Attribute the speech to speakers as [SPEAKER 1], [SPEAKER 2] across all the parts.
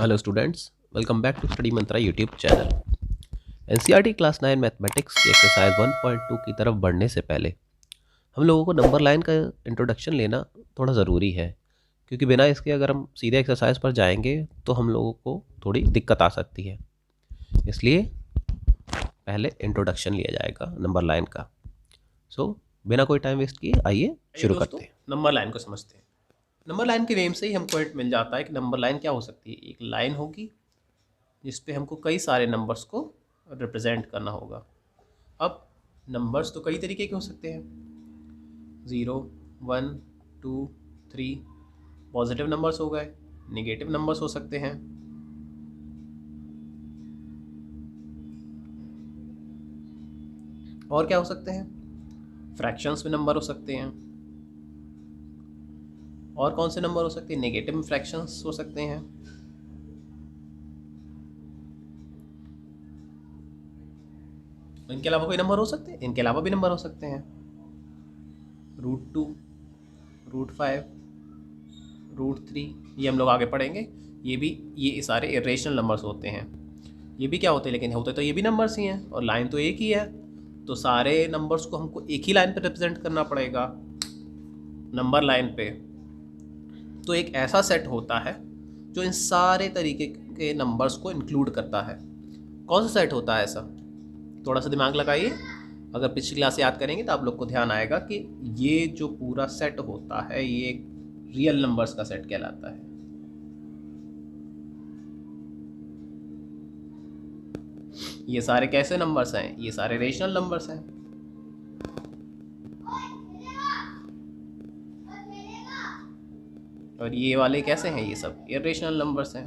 [SPEAKER 1] Hello students, welcome back to study Mantra YouTube channel. NCERT class 9 mathematics की exercise 1.2 की तरफ बढ़ने से पहले हम लोगों को नंबर लाइन का इंट्रोडक्शन लेना थोड़ा ज़रूरी है, क्योंकि बिना इसके अगर हम सीधे एक्सरसाइज पर जाएंगे तो हम लोगों को थोड़ी दिक्कत आ सकती है। इसलिए पहले इंट्रोडक्शन लिया जाएगा नंबर लाइन का। बिना कोई टाइम वेस्ट किए आइए शुरू करते हैं।
[SPEAKER 2] नंबर लाइन को समझते हैं। नंबर लाइन के नेम से ही हमको हिंट मिल जाता है कि नंबर लाइन क्या हो सकती है। एक लाइन होगी जिस पे हमको कई सारे नंबर्स को रिप्रेजेंट करना होगा। अब नंबर्स तो कई तरीके के हो सकते हैं, 0, 1, 2, 3। पॉजिटिव नंबर्स हो गए, नेगेटिव नंबर्स हो सकते हैं, और क्या हो सकते हैं, फ्रैक्शंस में नंबर हो सकते हैं। और कौन से नंबर हो सकते हैं, नेगेटिव फ्रैक्शंस हो सकते हैं। इनके अलावा कोई नंबर हो सकते हैं, इनके अलावा भी नंबर हो सकते हैं, √2, √5, √3। ये हम लोग आगे पढ़ेंगे। ये सारे इरेशनल नंबर्स होते हैं। ये भी क्या होते हैं, लेकिन होते तो ये भी नंबर्स ही हैं और लाइन तो एक ही है, तो सारे नंबर्स को हमको एक ही लाइन पे रिप्रेजेंट करना पड़ेगा नंबर लाइन पे। तो एक ऐसा सेट होता है जो इन सारे तरीके के नंबर्स को इंक्लूड करता है। कौन सा सेट होता है ऐसा, थोड़ा सा दिमाग लगाइए। अगर पिछली क्लास याद करेंगे तो आप लोग को ध्यान आएगा कि ये जो पूरा सेट होता है ये एक रियल नंबर्स का सेट कहलाता है। ये सारे कैसे नंबर्स हैं, ये सारे रेशनल नंबर्स हैं। और ये वाले कैसे हैं, ये सब इरेशनल नंबर्स हैं।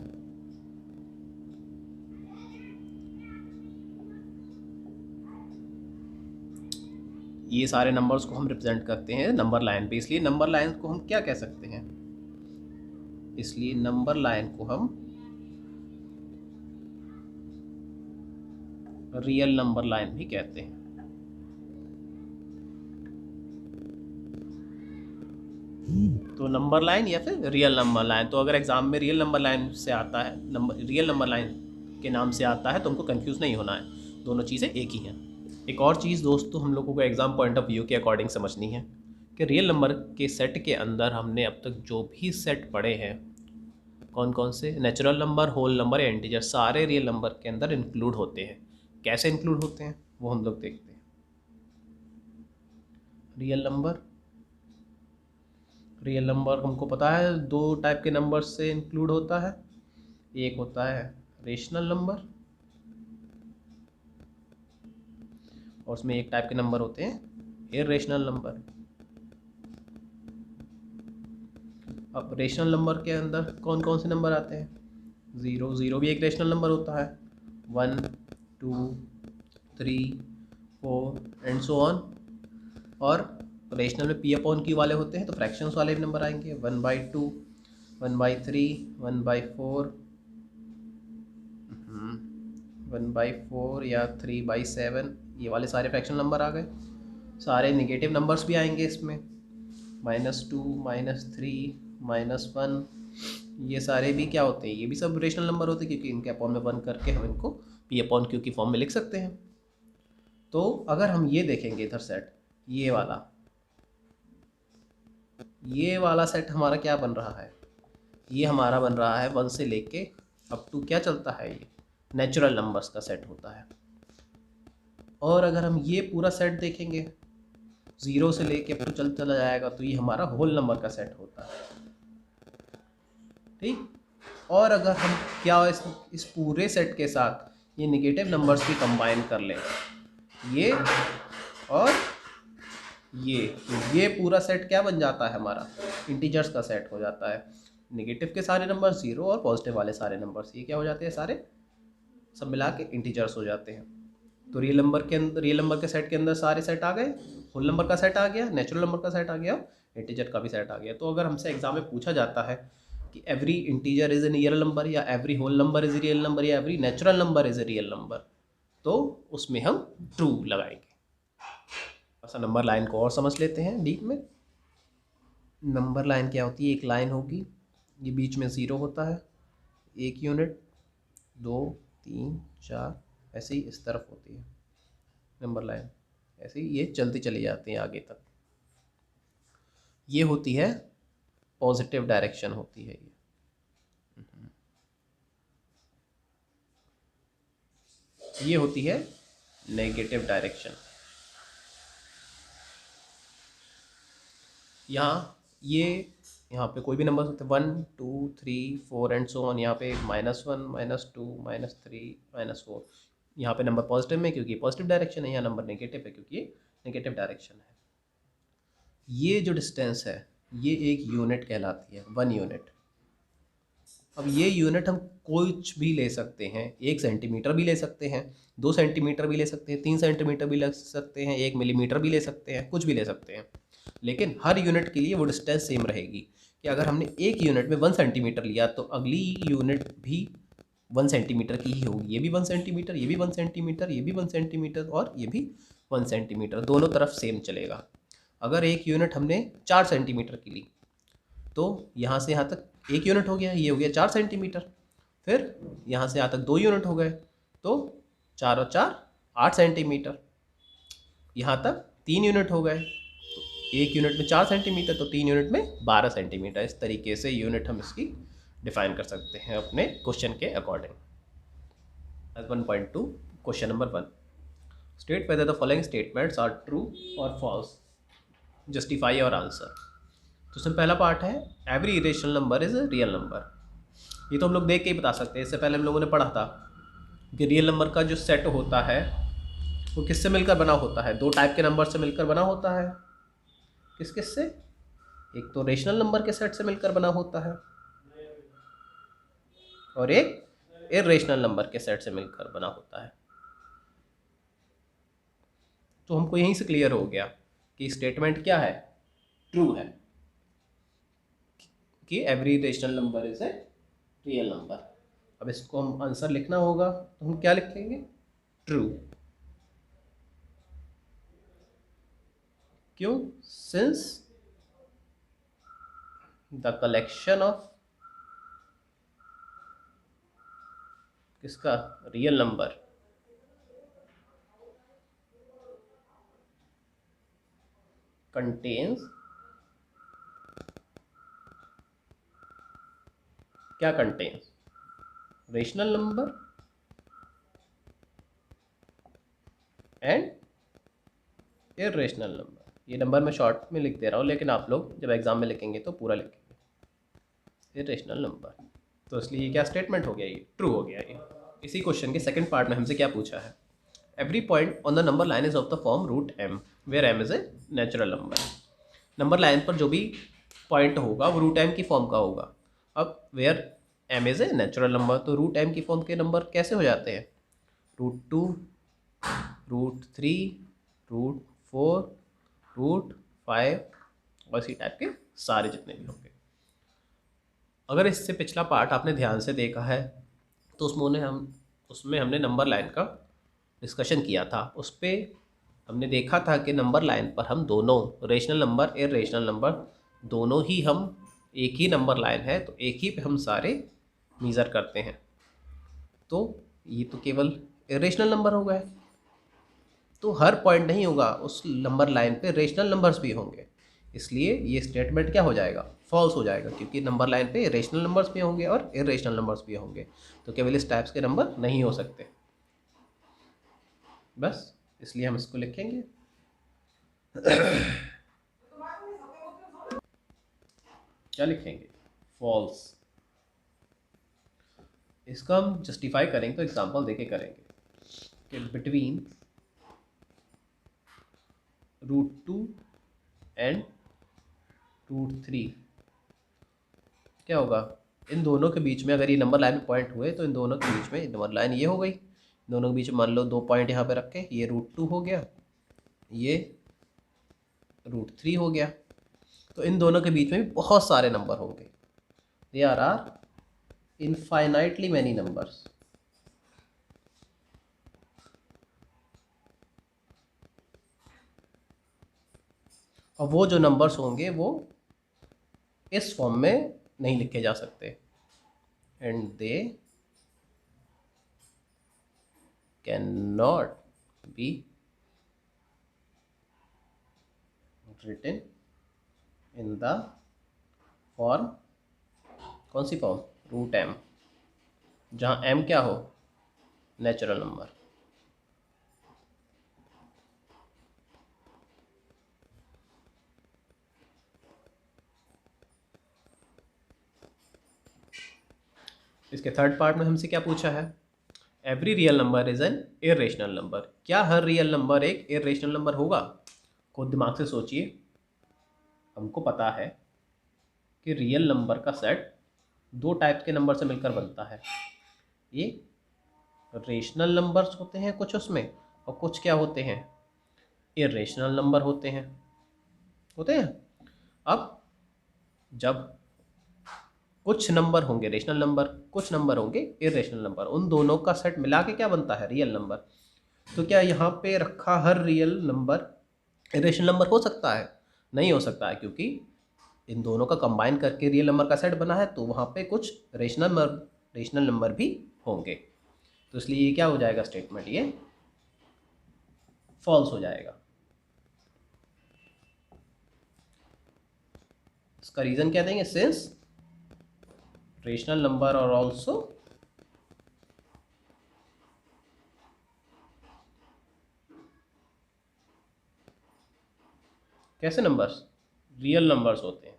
[SPEAKER 2] ये सारे नंबर्स को हम रिप्रेजेंट करते हैं नंबर लाइन पे, इसलिए नंबर लाइन को हम क्या कह सकते हैं, इसलिए नंबर लाइन को हम रियल नंबर लाइन भी कहते हैं। तो नंबर लाइन या फिर रियल नंबर लाइन, तो अगर एग्जाम में रियल नंबर लाइन से आता है, रियल नंबर लाइन के नाम से आता है, तो हमको कंफ्यूज नहीं होना है, दोनों चीज़ें एक ही हैं। एक और चीज़ दोस्तों हम लोगों को एग्ज़ाम पॉइंट ऑफ व्यू के अकॉर्डिंग समझनी है कि रियल नंबर के सेट के अंदर हमने अब तक जो भी सेट पढ़े हैं, कौन कौन से, नेचुरल नंबर, होल नंबर या इंटीजर, सारे रियल नंबर के अंदर इंक्लूड होते हैं। कैसे इंक्लूड होते हैं वो हम लोग देखते हैं। रियल नंबर हमको पता है दो टाइप के नंबर से इंक्लूड होता है। एक होता है रेशनल नंबर और उसमें एक टाइप के नंबर होते हैं इरेशनल नंबर। अब रेशनल नंबर के अंदर कौन कौन से नंबर आते हैं, 0 भी एक रेशनल नंबर होता है, 1, 2, 3, 4 एंड सो ऑन। और रेशनल में P/Q वाले होते हैं, तो फ्रैक्शंस वाले भी नंबर आएंगे, 1/2, 1/3, 1/4, 1/4 या 3/7। ये वाले सारे फ्रैक्शनल नंबर आ गए। सारे नेगेटिव नंबर्स भी आएंगे इसमें, -2, -3, -1। ये सारे भी क्या होते हैं, ये भी सब रेशनल नंबर होते हैं, क्योंकि इनके अपॉन में 1 करके हम इनको P/Q की फॉर्म में लिख सकते हैं। तो अगर हम ये देखेंगे इधर सेट, ये वाला सेट हमारा क्या बन रहा है, ये हमारा बन रहा है 1 से लेके अप टू क्या चलता है, ये नेचुरल नंबर्स का सेट होता है। और अगर हम ये पूरा सेट देखेंगे 0 से लेके अप टू चला जाएगा, तो ये हमारा होल नंबर का सेट होता है। ठीक। और अगर हम क्या इस पूरे सेट के साथ ये नेगेटिव नंबर्स भी कंबाइन कर लें, ये और ये पूरा सेट क्या बन जाता है, हमारा इंटीजर्स का सेट हो जाता है। नेगेटिव के सारे नंबर 0 और पॉजिटिव वाले सारे नंबर्स ये क्या हो जाते हैं, सारे सब मिला के इंटीजर्स हो जाते हैं। तो रियल नंबर के सेट के अंदर सारे सेट आ गए, होल नंबर का सेट आ गया, नेचुरल नंबर का सेट आ गया, इंटीजर का भी सेट आ गया। तो अगर हमसे एग्जाम में पूछा जाता है कि every integer is an real number, या every whole number is real number, या every natural number is a real number, तो उसमें हम ट्रू लगाएंगे। ऐसा नंबर लाइन को और समझ लेते हैं डीप में। नंबर लाइन क्या होती है, एक लाइन होगी, ये बीच में 0 होता है, 1 यूनिट, 2, 3, 4, ऐसे ही इस तरफ होती है नंबर लाइन, ऐसे ही ये चलती चली जाती है आगे तक। ये होती है पॉजिटिव डायरेक्शन होती है ये होती है नेगेटिव डायरेक्शन। यहाँ पे कोई भी नंबर होते हैं 1, 2, 3, 4 एंड सो ऑन। यहाँ पे -1, -2, -3, -4। यहाँ पे नंबर पॉजिटिव में क्योंकि पॉजिटिव डायरेक्शन है, यहाँ नंबर नेगेटिव है क्योंकि ये नेगेटिव डायरेक्शन है। ये जो डिस्टेंस है ये एक यूनिट कहलाती है, 1 यूनिट। अब ये यूनिट हम कुछ भी ले सकते हैं, 1 सेंटीमीटर भी ले सकते हैं, 2 सेंटीमीटर भी ले सकते हैं, 3 सेंटीमीटर भी ले सकते हैं, 1 मिलीमीटर भी ले सकते हैं, कुछ भी ले सकते हैं। लेकिन हर यूनिट के लिए वो डिस्टेंस सेम रहेगी कि अगर हमने एक यूनिट में 1 सेंटीमीटर लिया तो अगली यूनिट भी 1 सेंटीमीटर की ही होगी। ये भी 1 सेंटीमीटर, ये भी 1 सेंटीमीटर, ये भी 1 सेंटीमीटर और ये भी 1 सेंटीमीटर, दोनों तरफ सेम चलेगा। अगर एक यूनिट हमने 4 सेंटीमीटर की ली तो यहाँ से यहाँ तक 1 यूनिट हो गया, ये हो गया 4 सेंटीमीटर। फिर यहाँ से यहाँ तक 2 यूनिट हो गए तो 4 और 4 8 सेंटीमीटर। यहाँ तक 3 यूनिट हो गए तो 1 यूनिट में 4 सेंटीमीटर तो 3 यूनिट में 12 सेंटीमीटर। इस तरीके से यूनिट हम इसकी डिफाइन कर सकते हैं अपने क्वेश्चन के according. As 1.2 question number 1, state whether the following statements are true और फॉल्स, जस्टिफाई और आंसर। तो इसमें पहला पार्ट है every irrational number is a real number. ये तो हम लोग देख के ही बता सकते हैं, इससे पहले हम लोगों ने पढ़ा था कि रियल नंबर का जो सेट होता है वो किससे मिलकर बना होता है, 2 टाइप के नंबर से मिलकर बना होता है। किस किस से? एक तो रेशनल नंबर के सेट से मिलकर बना होता है और एक इर्रेशनल नंबर के सेट से मिलकर बना होता है। तो हमको यहीं से क्लियर हो गया कि स्टेटमेंट क्या है, ट्रू है कि every rational number is a real number. अब इसको हम आंसर लिखना होगा तो हम क्या लिखेंगे, ट्रू। क्यों? सिंस द कलेक्शन ऑफ किसका, रियल नंबर, कंटेन्स क्या, contains rational number and irrational number. ये नंबर मैं शॉर्ट में लिख दे रहा हूँ लेकिन आप लोग जब एग्जाम में लिखेंगे तो पूरा लिखेंगे इर्रेशनल नंबर। तो इसलिए ये क्या स्टेटमेंट हो गया, ये ट्रू हो गया। ये इसी क्वेश्चन के सेकंड पार्ट में हमसे क्या पूछा है, every point on the number line is of the form root M where M is a natural number. Number line पर जो भी पॉइंट होगा वो रूट एम की फॉर्म का होगा। अब where M is a natural number तो रूट एम की फॉर्म के नंबर कैसे हो जाते हैं, √2, √3, √4, √5 और इसी टाइप के सारे जितने भी होंगे। अगर इससे पिछला पार्ट आपने ध्यान से देखा है तो उसमें हमने नंबर लाइन का डिस्कशन किया था। उस पर हमने देखा था कि नंबर लाइन पर हम दोनों रेशनल नंबर इर्रेशनल नंबर दोनों ही हम एक ही नंबर लाइन है तो एक ही पे हम सारे मेज़र करते हैं। तो ये तो केवल इर्रेशनल नंबर हो गए, तो हर पॉइंट नहीं होगा, उस नंबर लाइन पे रेशनल नंबर्स भी होंगे। इसलिए ये स्टेटमेंट क्या हो जाएगा, फॉल्स हो जाएगा, क्योंकि नंबर लाइन पे रेशनल नंबर्स भी होंगे और इर्रेशनल नंबर्स भी होंगे। तो केवल इस टाइप्स के नंबर नहीं हो सकते, बस इसलिए हम इसको लिखेंगे क्या लिखेंगे, फॉल्स। इसका हम जस्टिफाई करेंगे तो एग्जांपल देके करेंगे कि बिटवीन √2 एंड √3 क्या होगा, इन दोनों के बीच में अगर ये नंबर लाइन में पॉइंट हुए तो इन दोनों के बीच में नंबर लाइन ये हो गई, दोनों के बीच में मान लो 2 पॉइंट यहाँ पे रखे, ये √2 हो गया, ये √3 हो गया। तो इन दोनों के बीच में भी बहुत सारे नंबर होंगे, there are infinitely many numbers. और वो जो नंबर्स होंगे वो इस फॉर्म में नहीं लिखे जा सकते, and they cannot be written in the form, कौन सी फॉर्म, रूट एम, जहाँ एम क्या हो, नेचुरल नंबर। इसके थर्ड पार्ट में हमसे क्या पूछा है, every real number is an irrational number. क्या हर रियल नंबर एक इरेशनल नंबर होगा? खुद दिमाग से सोचिए। हमको पता है कि रियल नंबर का सेट दो टाइप के नंबर से मिलकर बनता है। ये रेशनल नंबर्स होते हैं कुछ उसमें, और कुछ क्या होते हैं, इरेशनल नंबर होते हैं। अब जब कुछ नंबर होंगे रेशनल नंबर, कुछ नंबर होंगे इरेशनल नंबर, उन दोनों का सेट मिला के क्या बनता है, रियल नंबर। तो क्या यहाँ पे रखा हर रियल नंबर इरेशनल नंबर हो सकता है? नहीं हो सकता है, क्योंकि इन दोनों का कंबाइन करके रियल नंबर का सेट बना है, तो वहाँ पे कुछ रेशनल नंबर भी होंगे। तो इसलिए ये क्या हो जाएगा स्टेटमेंट, ये फॉल्स हो जाएगा। इसका रीज़न क्या देंगे, सिंस रेशनल नंबर और ऑल्सो कैसे नंबर्स, रियल नंबर्स होते हैं।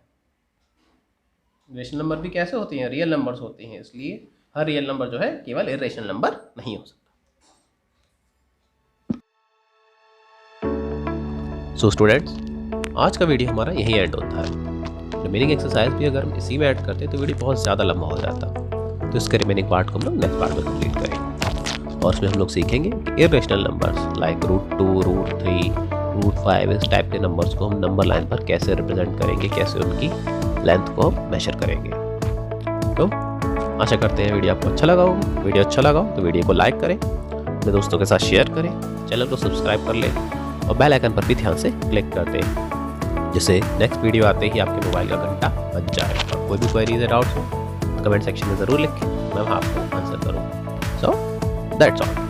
[SPEAKER 2] रेशनल नंबर भी कैसे होते हैं, रियल नंबर्स होते हैं, इसलिए हर रियल नंबर जो है केवल इरेशनल नंबर नहीं हो सकता।
[SPEAKER 1] सो स्टूडेंट्स, आज का वीडियो हमारा यही एंड होता है। रिमेनिंग एक्सरसाइज भी अगर हम इसी में ऐड करते तो वीडियो बहुत ज़्यादा लंबा हो जाता। तो इसके रिमेनिंग पार्ट को हम लोग नेक्स्ट पार्ट में कंप्लीट करेंगे, और उसमें हम लोग सीखेंगे कि इरेशनल नंबर्स लाइक √2, √3, √5 इस टाइप के नंबर्स को हम नंबर लाइन पर कैसे रिप्रेजेंट करेंगे, कैसे उनकी लेंथ को हम मेजर करेंगे। तो आशा करते हैं वीडियो आपको अच्छा लगा होगा। वीडियो अच्छा लगा हो तो वीडियो को लाइक करें, अपने दोस्तों के साथ शेयर करें, चैनल को सब्सक्राइब कर लें और बेल आइकन पर भी ध्यान से क्लिक कर दें, जिससे नेक्स्ट वीडियो आते ही आपके मोबाइल का घंटा बज जाए। और कोई भी क्वेरीज या डाउट्स हो तो कमेंट सेक्शन में ज़रूर लिखें, मैं आपको आंसर करूँगा। So that's all.